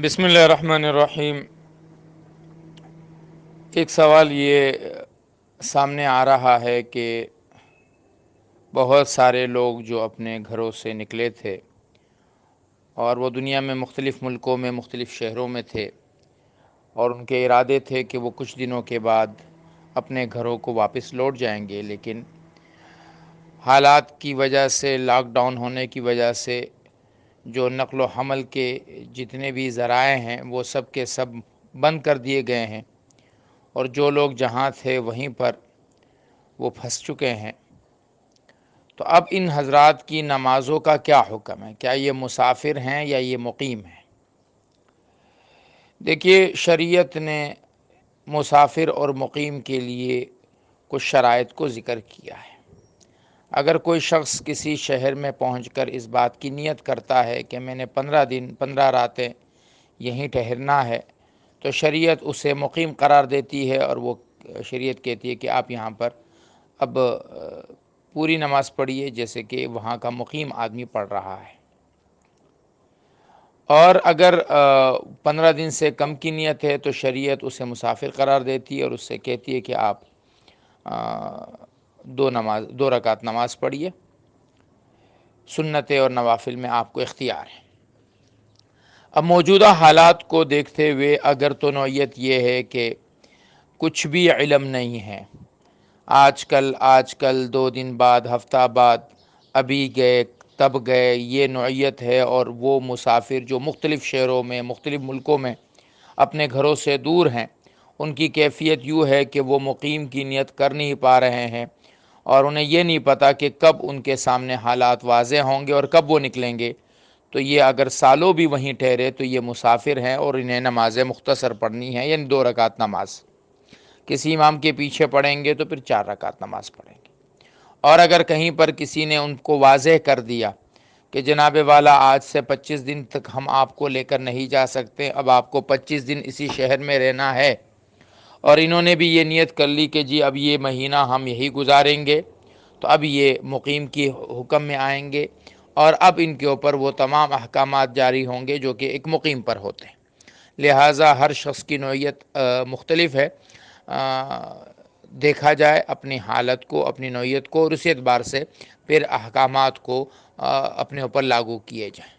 بسم اللہ الرحمن الرحیم۔ ایک سوال یہ سامنے آ رہا ہے کہ بہت سارے لوگ جو اپنے گھروں سے نکلے تھے اور وہ دنیا میں مختلف ملکوں میں مختلف شہروں میں تھے اور ان کے ارادے تھے کہ وہ کچھ دنوں کے بعد اپنے گھروں کو واپس لوٹ جائیں گے، لیکن حالات کی وجہ سے، لاک ڈاؤن ہونے کی وجہ سے جو نقل و حمل کے جتنے بھی ذرائع ہیں وہ سب کے سب بند کر دیے گئے ہیں، اور جو لوگ جہاں تھے وہیں پر وہ پھنس چکے ہیں۔ تو اب ان حضرات کی نمازوں کا کیا حکم ہے؟ کیا یہ مسافر ہیں یا یہ مقیم ہیں؟ دیکھیے، شریعت نے مسافر اور مقیم کے لیے کچھ شرائط کو ذکر کیا ہے۔ اگر کوئی شخص کسی شہر میں پہنچ کر اس بات کی نیت کرتا ہے کہ میں نے 15 دن 15 راتیں یہیں ٹھہرنا ہے، تو شریعت اسے مقیم قرار دیتی ہے، اور وہ شریعت کہتی ہے کہ آپ یہاں پر اب پوری نماز پڑھیے جیسے کہ وہاں کا مقیم آدمی پڑھ رہا ہے۔ اور اگر 15 دن سے کم کی نیت ہے تو شریعت اسے مسافر قرار دیتی ہے اور اس سے کہتی ہے کہ آپ 2 رکعت نماز پڑھیے، سنت اور نوافل میں آپ کو اختیار ہے۔ اب موجودہ حالات کو دیکھتے ہوئے اگر تو نوعیت یہ ہے کہ کچھ بھی علم نہیں ہے، آج کل 2 دن بعد، ہفتہ بعد، ابھی گئے تب گئے، یہ نوعیت ہے، اور وہ مسافر جو مختلف شہروں میں مختلف ملکوں میں اپنے گھروں سے دور ہیں، ان کی کیفیت یوں ہے کہ وہ مقیم کی نیت کر نہیں پا رہے ہیں، اور انہیں یہ نہیں پتہ کہ کب ان کے سامنے حالات واضح ہوں گے اور کب وہ نکلیں گے۔ تو یہ اگر سالوں بھی وہیں ٹھہرے تو یہ مسافر ہیں، اور انہیں نمازیں مختصر پڑھنی ہیں، یعنی 2 رکعت نماز۔ کسی امام کے پیچھے پڑھیں گے تو پھر 4 رکعت نماز پڑھیں گے۔ اور اگر کہیں پر کسی نے ان کو واضح کر دیا کہ جناب والا آج سے 25 دن تک ہم آپ کو لے کر نہیں جا سکتے، اب آپ کو 25 دن اسی شہر میں رہنا ہے، اور انہوں نے بھی یہ نیت کر لی کہ جی اب یہ مہینہ ہم یہی گزاریں گے، تو اب یہ مقیم کی حکم میں آئیں گے، اور اب ان کے اوپر وہ تمام احکامات جاری ہوں گے جو کہ ایک مقیم پر ہوتے ہیں۔ لہٰذا ہر شخص کی نوعیت مختلف ہے، دیکھا جائے اپنی حالت کو، اپنی نوعیت کو، اور اسی اعتبار سے پھر احکامات کو اپنے اوپر لاگو کیے جائیں۔